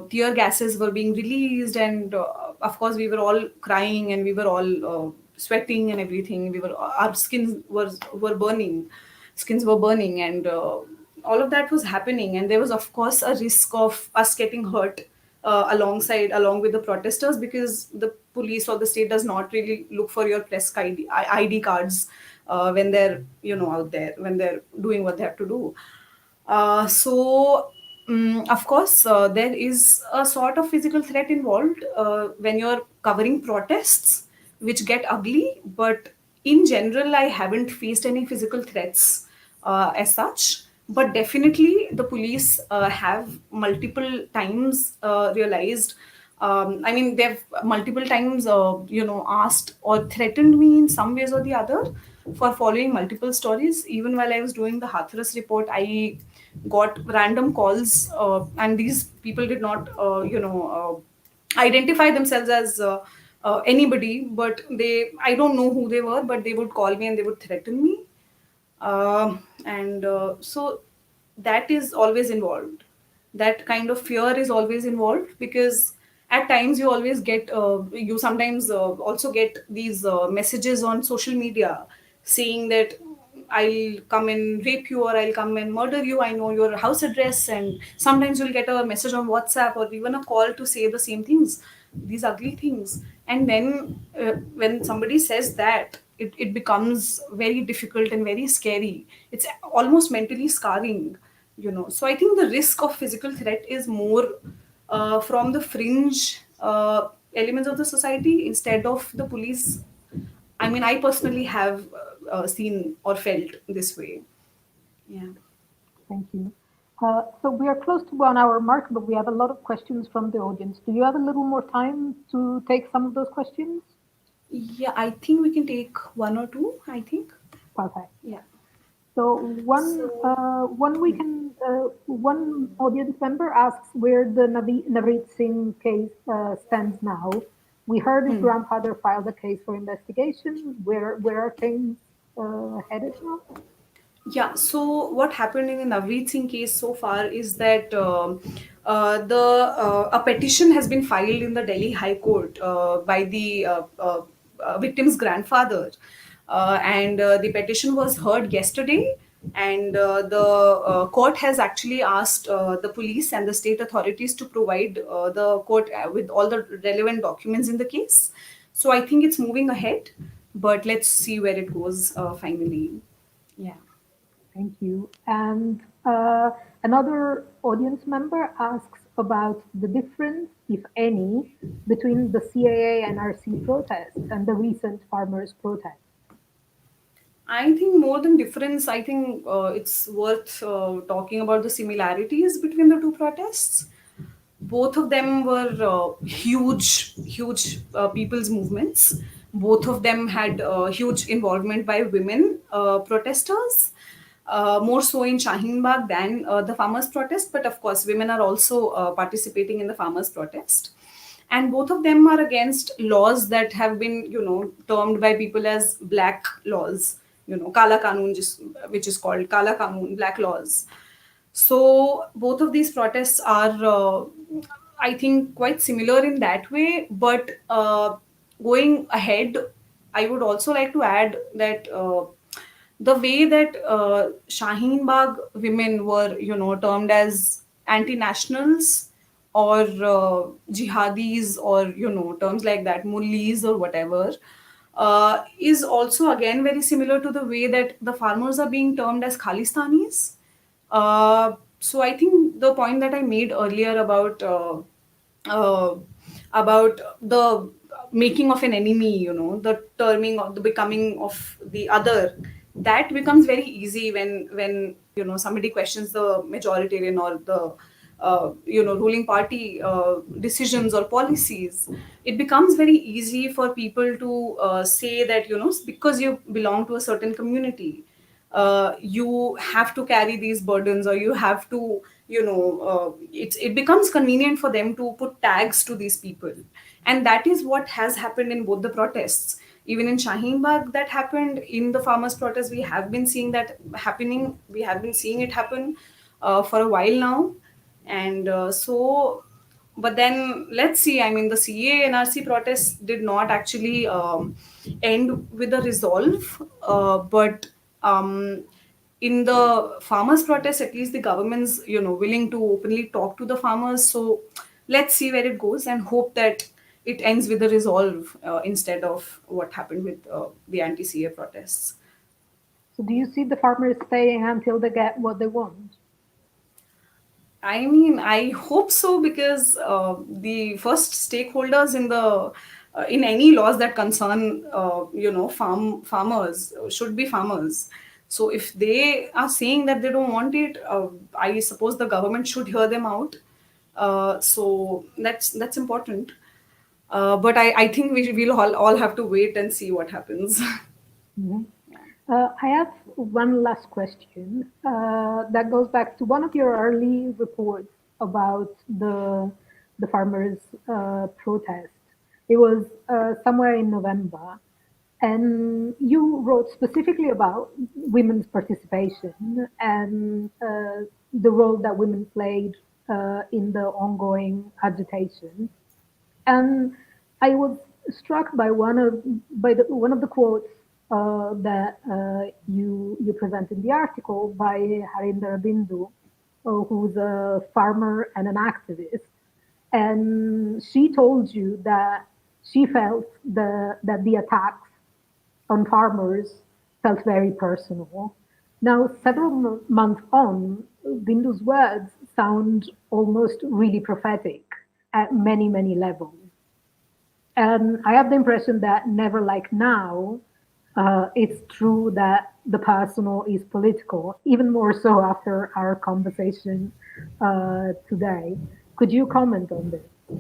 tear gases were being released, and of course we were all crying and we were all sweating and everything. Our skins were burning, and all of that was happening, and there was of course a risk of us getting hurt along with the protesters, because the police or the state does not really look for your press ID cards when they're out there, when they're doing what they have to do. Of course, there is a sort of physical threat involved when you're covering protests, which get ugly. But in general, I haven't faced any physical threats as such. But definitely, the police have multiple times realized. I mean, they've multiple times, asked or threatened me in some ways or the other for following multiple stories. Even while I was doing the Hathras report, I got random calls, and these people did not, identify themselves as anybody, but I don't know who they were, but they would call me and they would threaten me. And so that is always involved. That kind of fear is always involved, because at times you sometimes also get these messages on social media saying that I'll come and rape you, or I'll come and murder you. I know your house address. And sometimes you'll get a message on WhatsApp or even a call to say the same things, these ugly things. And then when somebody says that, it becomes very difficult and very scary. It's almost mentally scarring. So I think the risk of physical threat is more from the fringe elements of the society instead of the police. I mean, I personally have seen or felt this way. Yeah. Thank you. So we are close to 1 hour mark, but we have a lot of questions from the audience. Do you have a little more time to take some of those questions? Yeah, I think we can take one or two, I think. Perfect. Yeah. So So, one audience member asks where the Navreet Singh case stands now. We heard his grandfather filed a case for investigation. Where are things headed now? yeah, so what happened in the Navreet Singh case so far is that the a petition has been filed in the Delhi High Court by the victim's grandfather, and the petition was heard yesterday. And the court has actually asked the police and the state authorities to provide the court with all the relevant documents in the case. So I think it's moving ahead, but let's see where it goes finally. Yeah. Thank you. And another audience member asks about the difference, if any, between the CAA and RC protest and the recent farmers' protest. I think more than difference, I think it's worth talking about the similarities between the two protests. Both of them were huge people's movements. Both of them had huge involvement by women protesters, more so in Shaheen Bagh than the farmers' protest. But of course, women are also participating in the farmers' protest. And both of them are against laws that have been, termed by people as black laws, Kala Kanun, which is called Kala Kanun, black laws. So both of these protests are, I think, quite similar in that way. But going ahead, I would also like to add that the way that Shaheen Bagh women were, termed as anti-nationals or jihadis or, terms like that, mullis or whatever, is also again very similar to the way that the farmers are being termed as Khalistanis. So I think the point that I made earlier uh, about the making of an enemy, the terming of the becoming of the other, that becomes very easy when somebody questions the majoritarian or the ruling party decisions or policies. It becomes very easy for people to say that, because you belong to a certain community, you have to carry these burdens, or you have to, it becomes convenient for them to put tags to these people. And that is what has happened in both the protests. Even in Shaheen Bagh, that happened. In the farmers protest, we have been seeing that happening. We have been seeing it happen for a while now. And but then let's see. I mean, the CA NRC protests did not actually end with a resolve, but um, in the farmers' protest, at least the government's, willing to openly talk to the farmers. So let's see where it goes and hope that it ends with a resolve instead of what happened with the anti-CA protests. So, do you see the farmers staying until they get what they want? I mean, I hope so, because the first stakeholders in any laws that concern farmers should be farmers. So if they are saying that they don't want it, I suppose the government should hear them out. So that's important. But I think we'll all have to wait and see what happens. Mhm. I have one last question that goes back to one of your early reports about the farmers' protest. It was somewhere in November, and you wrote specifically about women's participation and the role that women played in the ongoing agitation. And I was struck by one of the quotes that you present in the article by Harinder Bindu, who's a farmer and an activist, and she told you that she felt that the attacks on farmers felt very personal. Now, several months on, Bindu's words sound almost really prophetic at many, many levels. And I have the impression that never like now, it's true that the personal is political, even more so after our conversation today. Could you comment on this?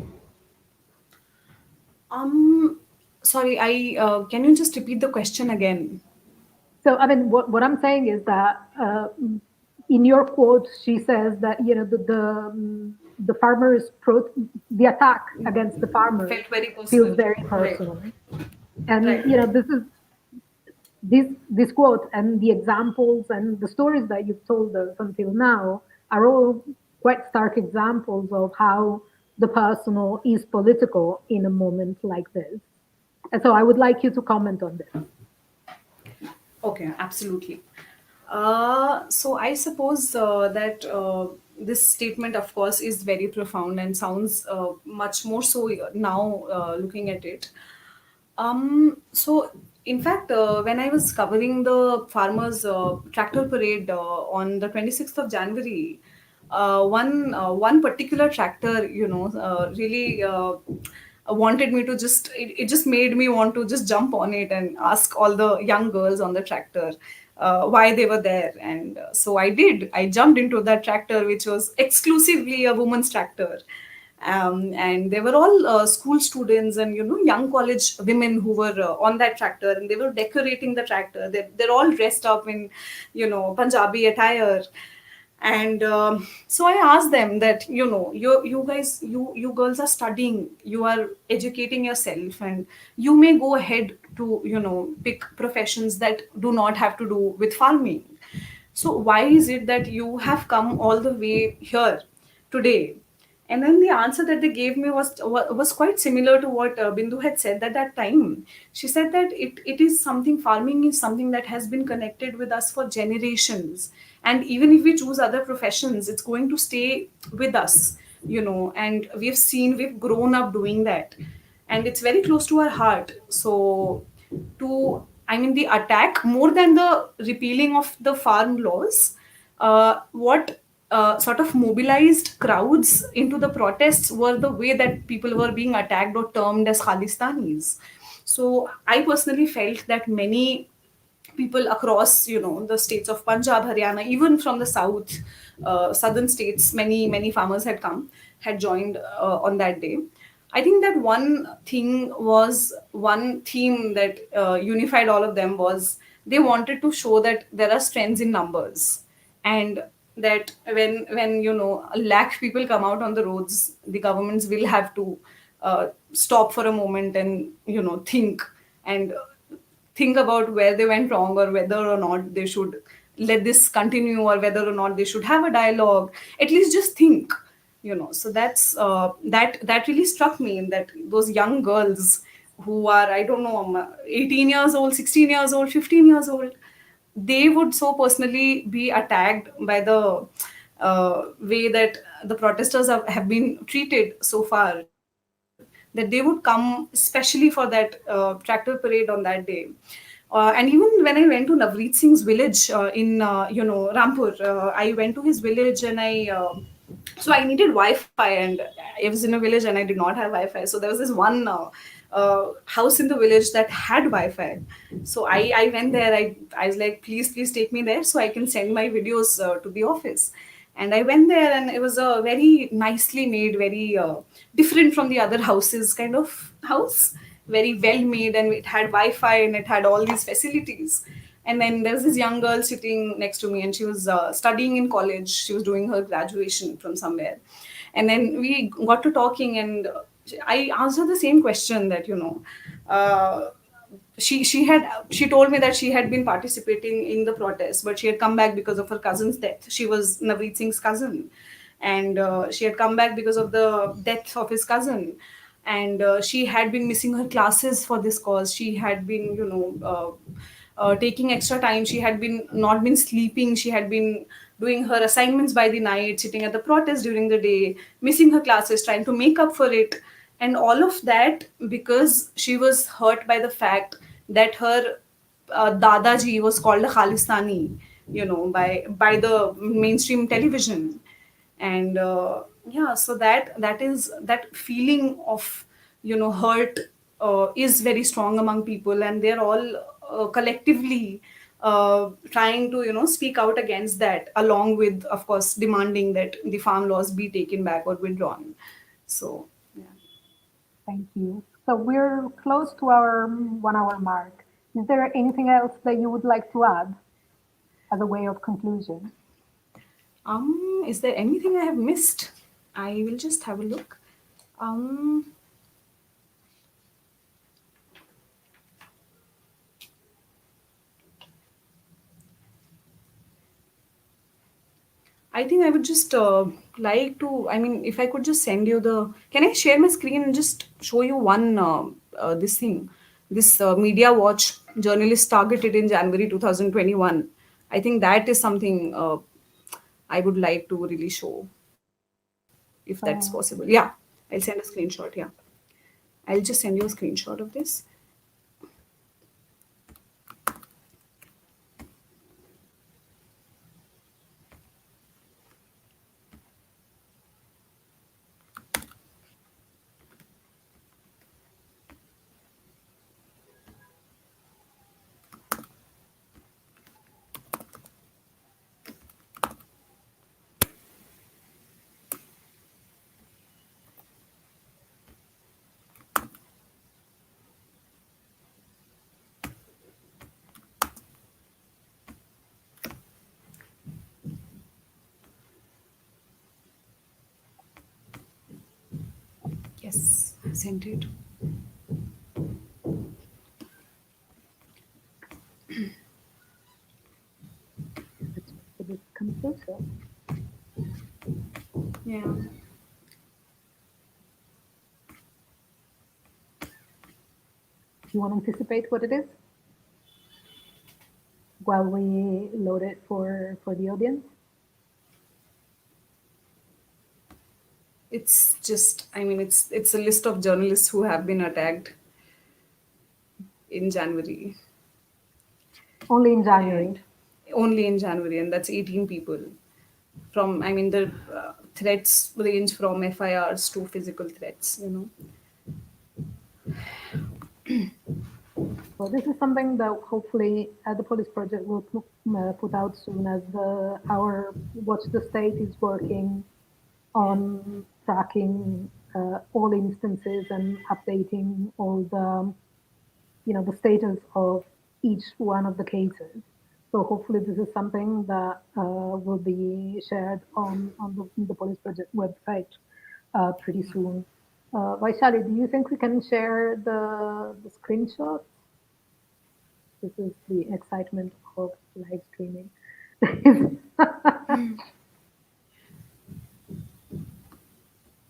um, Sorry, I can you just repeat the question again? So, I mean, what I'm saying is that in your quote, she says that the farmers the attack against the farmers Felt very feels personal. very Right. personal, and Right. Right. this quote and the examples and the stories that you've told us until now are all quite stark examples of how the personal is political in a moment like this. And so, I would like you to comment on this. Okay, absolutely. So I suppose that this statement, of course, is very profound and sounds much more so now looking at it. So, in fact, when I was covering the farmers' tractor parade on the 26th of January, one particular tractor, really wanted me to it just made me want to just jump on it and ask all the young girls on the tractor why they were there. And so I jumped into that tractor, which was exclusively a woman's tractor. And they were all school students and young college women who were on that tractor, and they were decorating the tractor. They're all dressed up in Punjabi attire. And so I asked them that, you guys, you girls are studying, you are educating yourself, and you may go ahead to pick professions that do not have to do with farming. So why is it that you have come all the way here today? And then the answer that they gave me was quite similar to what Bindu had said at that time. She said that it is something, farming is something that has been connected with us for generations. And even if we choose other professions, it's going to stay with us, and we've grown up doing that. And it's very close to our heart. So, the attack, more than the repealing of the farm laws, what sort of mobilized crowds into the protests were the way that people were being attacked or termed as Khalistanis. So I personally felt that many people across the states of Punjab, Haryana, even from the southern states, many farmers had joined on that day. I think that one theme that unified all of them was they wanted to show that there are strengths in numbers, and that when a lakh people come out on the roads, the governments will have to stop for a moment and and think about where they went wrong, or whether or not they should let this continue, or whether or not they should have a dialogue. At least just think. So that really struck me, in that those young girls who are, I don't know, 18 years old, 16 years old, 15 years old, they would so personally be attacked by the way that the protesters have been treated so far, that they would come especially for that tractor parade on that day. And even when I went to Navreet Singh's village in Rampur, I went to his village, and so I needed Wi-Fi, and I was in a village and I did not have Wi-Fi. So there was this one house in the village that had Wi-Fi. So I went there. I was like, please take me there so I can send my videos to the office. And I went there, and it was a very nicely made, very different from the other houses kind of house, very well made, and it had Wi-Fi and it had all these facilities. And then there was this young girl sitting next to me, and she was studying in college. She was doing her graduation from somewhere. And then we got to talking, and I asked her the same question, that she told me that she had been participating in the protest, but she had come back because of her cousin's death. She was Navreet Singh's cousin, and she had come back because of the death of his cousin. And she had been missing her classes for this cause. She had been taking extra time. She had been not been sleeping. She had been doing her assignments by the night, sitting at the protest during the day, missing her classes, trying to make up for it. And all of that because she was hurt by the fact that her Dadaji was called a Khalistani, by the mainstream television. And yeah, so that is that feeling of hurt is very strong among people, and they're all collectively trying to speak out against that, along with, of course, demanding that the farm laws be taken back or withdrawn. So yeah. Thank you. So we're close to our 1 hour mark. Is there anything else that you would like to add as a way of conclusion? Is there anything I have missed? I will just have a look. Um, I think I would just like to. I mean, if I could just send you the. Can I share my screen and just show you one this thing, this Media Watch journalist targeted in January 2021. I think that is something I would like to really show, if that's possible. Yeah, I'll send a screenshot. Yeah, I'll just send you a screenshot of this. Yes, I sent it. Let's wait for this to come closer. Yeah. You want to anticipate what it is while we load it for the audience? It's just, I mean, it's a list of journalists who have been attacked in January, Only in January. and only in January, and that's 18 people. From, I mean, the threats range from FIRs to physical threats, you know. Well, this is something that hopefully the Polis Project will put out soon, as our Watch the State is working on tracking all instances and updating all the the status of each one of the cases. So hopefully this is something that will be shared on the Police Project website pretty soon. Vaishali, do you think we can share the screenshots? This is the excitement of live streaming.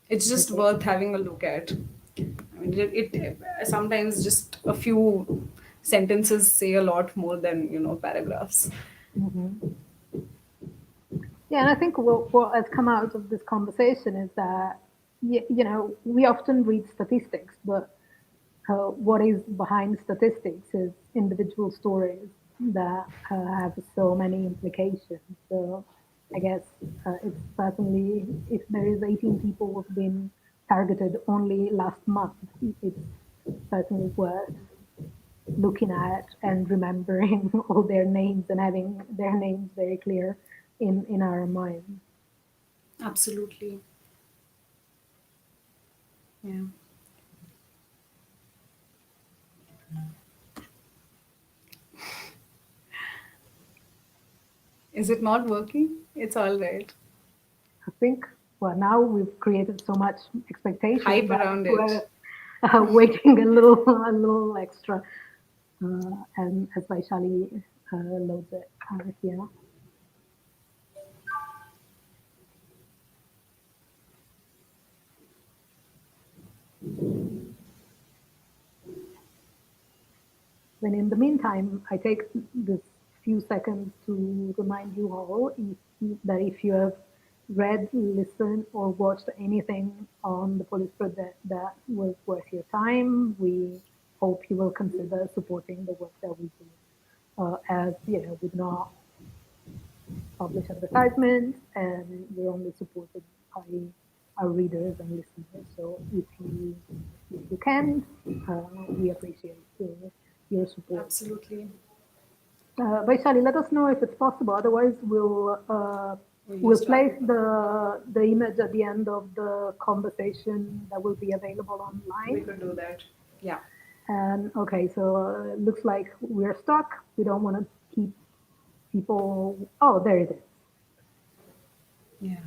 It's just Okay. worth having a look at. I mean, it sometimes just a few sentences say a lot more than, you know, paragraphs. Mhm. Yeah, and I think what has come out of this conversation is that we often read statistics, but what is behind statistics is individual stories that have so many implications. So I guess it's certainly, if there is 18 people who've been targeted only last month, it's certainly worth looking at and remembering all their names and having their names very clear in our minds. Absolutely. Yeah. Is it not working? It's all right. I think, well, now we've created so much expectation Hype that around we're it. waiting a little extra. And as Vaishali loads it here. When in the meantime, I take this few seconds to remind you all that if you have read, listened, or watched anything on the Police Project that was worth your time, we hope you will consider supporting the work that we do. As we do not publish advertisements, and we're only supported by our readers and listeners. So if you can, we appreciate your support. Absolutely. Vaishali, let us know if it's possible. Otherwise, we'll We'll we'll just wrap place it up. the image at the end of the conversation that will be available We online. could do that. Yeah. And okay, so it looks like we're stuck. We don't want to keep people. Oh, there it is. Yeah.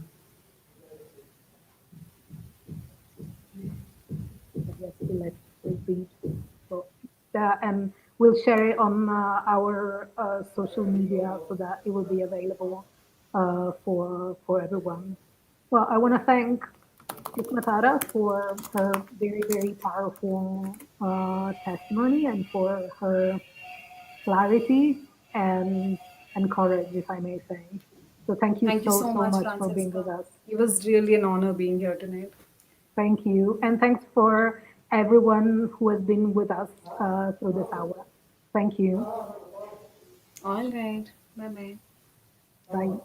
Let's read. So, and we'll share it on our social media so that it will be available for everyone. Well, I want to thank Ismat Ara for her very, very powerful testimony and for her clarity and and courage, if I may say. So thank you Thank you so so so much, much for being Francesca. with us. It was really an honor being here tonight. Thank you, and thanks for everyone who has been with us through this hour. Thank you. All right. Bye bye. Bye.